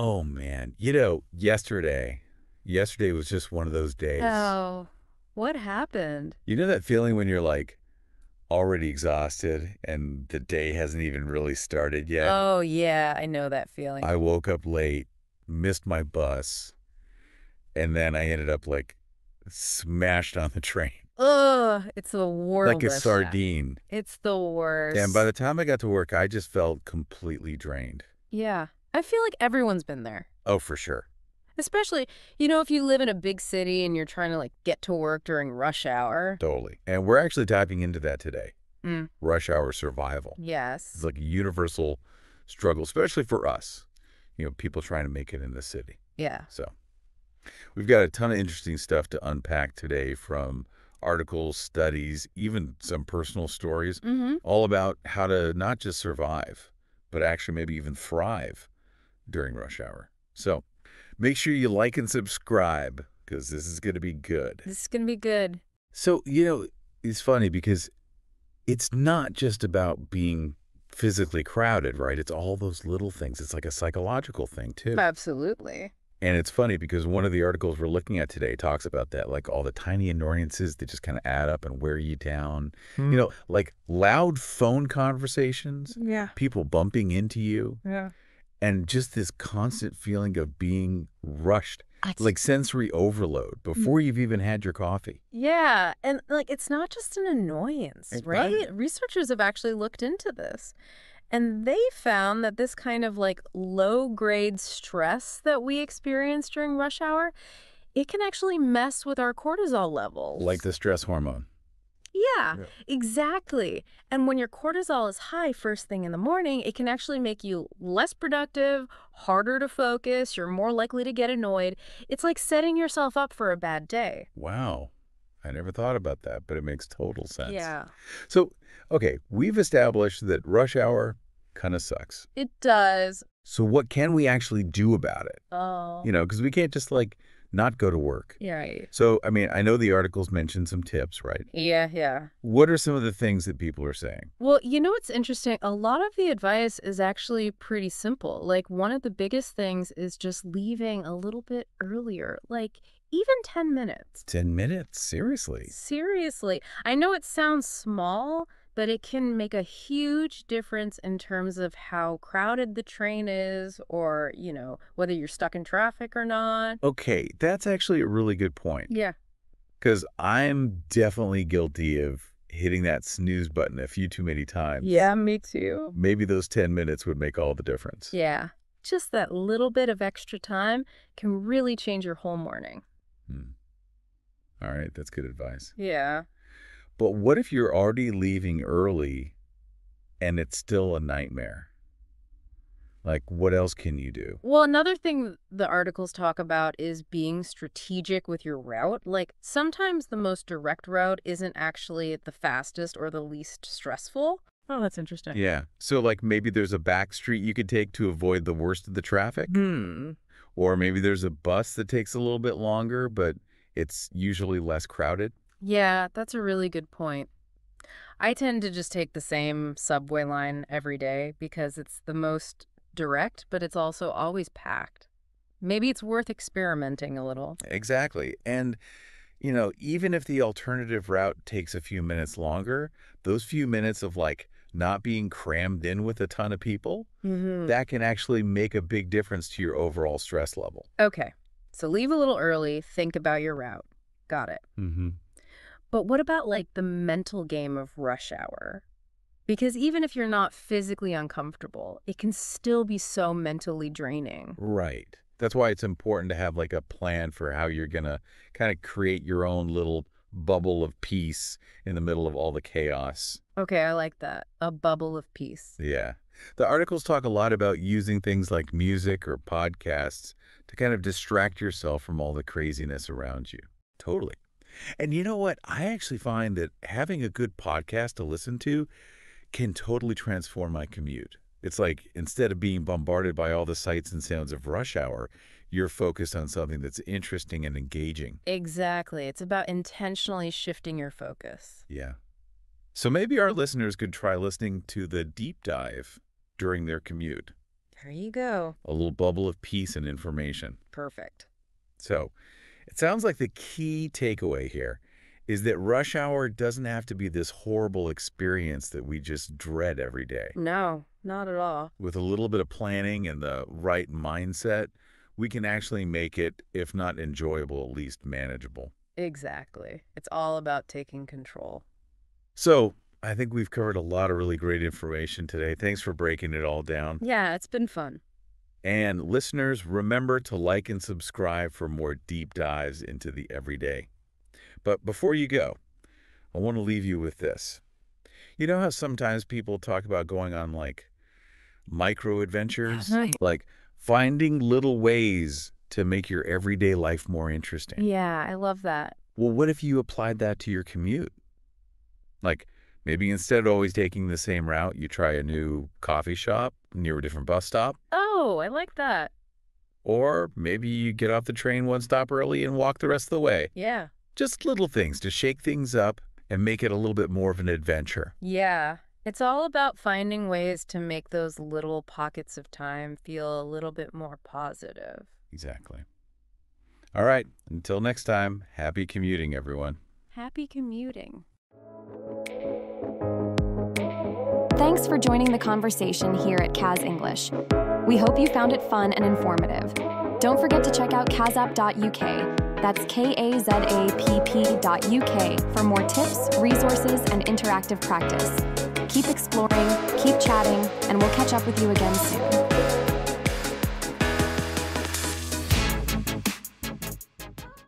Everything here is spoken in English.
Oh, man. Yesterday was just one of those days. Oh, what happened? You know that feeling when you're like already exhausted and the day hasn't even really started yet? Oh, yeah, I know that feeling. I woke up late, missed my bus, and then I ended up like smashed on the train Ugh, it's the like a worst. sardine. It's the And by worst. the time I got to work, I just felt completely drained. Yeah, I feel like everyone's been there. Oh, for sure. Especially, if you live in a big city and you're trying to like get to work during rush hour. Totally. And we're actually diving into that today. Mm, Rush hour survival. It's yes. like a universal struggle, especially for us, people trying to make it in the city. Yeah. So we've got a ton of interesting stuff to unpack today from articles, studies, even some personal stories, Mm-hmm. all about how to not just survive, but actually maybe even thrive during rush hour. So make sure you like and subscribe because this is going to be good. This is gonna be good. So, it's funny because it's not just about being physically crowded, right? It's all those little things. It's like a psychological thing, too. Absolutely. And it's funny because one of the articles we're looking at today talks about that, like all the tiny annoyances that just kind of add up and wear you down. Like loud phone conversations, Yeah. people bumping into you, Yeah. and just this constant feeling of being rushed, I like sensory overload before you've even had your coffee. Yeah, and like it's not just an annoyance, Right. right? Researchers have actually looked into this, and they found that this kind of like low-grade stress that we experience during rush hour, it can actually mess with our cortisol Like levels. the stress hormone. Yeah, Yeah. exactly. And when your cortisol is high first thing in the morning, it can actually make you less productive, harder to focus, you're more likely to get annoyed. It's like setting yourself up for a bad day. Wow. I never thought about that, but it makes total sense. Yeah. So, okay, we've established that rush hour kind of sucks. It does. So what can we actually do about it? Oh, Because we can't just like not go to work. yeah, right. So, I mean, I know the articles mentioned some tips, right? Yeah, yeah. What are some of the things that people are saying? Well, what's interesting? A lot of the advice is actually pretty simple. Like, one of the biggest things is just leaving a little bit earlier, like even 10 minutes. 10 minutes? Seriously? Seriously. I know it sounds small, but it can make a huge difference in terms of how crowded the train is or, whether you're stuck in traffic or not. Okay, that's actually a really good point. Yeah. Because I'm definitely guilty of hitting that snooze button a few too many times. Yeah, me too. Maybe those 10 minutes would make all the difference. Yeah. Just that little bit of extra time can really change your whole morning. Hmm. All right, that's good advice. Yeah. But what if you're already leaving early and it's still a nightmare? Like, what else can you do? Well, another thing the articles talk about is being strategic with your route. Like, sometimes the most direct route isn't actually the fastest or the least stressful. Oh, that's interesting. Yeah. So, like, maybe there's a back street you could take to avoid the worst of the traffic. Hmm. Or maybe there's a bus that takes a little bit longer, but it's usually less crowded. Yeah, that's a really good point. I tend to just take the same subway line every day because it's the most direct, but it's also always packed. Maybe it's worth experimenting a little. Exactly. And, even if the alternative route takes a few minutes longer, those few minutes of like not being crammed in with a ton of people, Mm-hmm. that can actually make a big difference to your overall stress level. Okay, so leave a little early, think about your route. Got it. Mm-hmm. But what about like the mental game of rush hour? Because even if you're not physically uncomfortable, it can still be so mentally draining. Right. That's why it's important to have like a plan for how you're going to kind of create your own little bubble of peace in the middle of all the chaos. Okay, I like that. A bubble of peace. Yeah. The articles talk a lot about using things like music or podcasts to kind of distract yourself from all the craziness around you. Totally. And you know what? I actually find that having a good podcast to listen to can totally transform my commute. It's like instead of being bombarded by all the sights and sounds of rush hour, you're focused on something that's interesting and engaging. Exactly. It's about intentionally shifting your focus. Yeah. So maybe our listeners could try listening to the deep dive during their commute. There you go. A little bubble of peace and information. Perfect. So, it sounds like the key takeaway here is that rush hour doesn't have to be this horrible experience that we just dread every day. No, not at all. With a little bit of planning and the right mindset, we can actually make it, if not enjoyable, at least manageable. Exactly. It's all about taking control. So, I think we've covered a lot of really great information today. Thanks for breaking it all down. Yeah, it's been fun. And listeners, remember to like and subscribe for more deep dives into the everyday. But before you go, I want to leave you with this. You know how sometimes people talk about going on micro adventures? Like finding little ways to make your everyday life more interesting. Yeah, I love that. Well, what if you applied that to your commute? Like maybe instead of always taking the same route, you try a new coffee shop near a different bus stop. Oh, I like that. Or maybe you get off the train one stop early and walk the rest of the way. Yeah. Just little things to shake things up and make it a little bit more of an adventure. Yeah. It's all about finding ways to make those little pockets of time feel a little bit more positive. Exactly. All right. Until next time, happy commuting, everyone. Happy commuting. Thanks for joining the conversation here at Kaz English. We hope you found it fun and informative. Don't forget to check out kazapp.uk. That's kazapp.uk for more tips, resources, and interactive practice. Keep exploring, keep chatting, and we'll catch up with you again soon.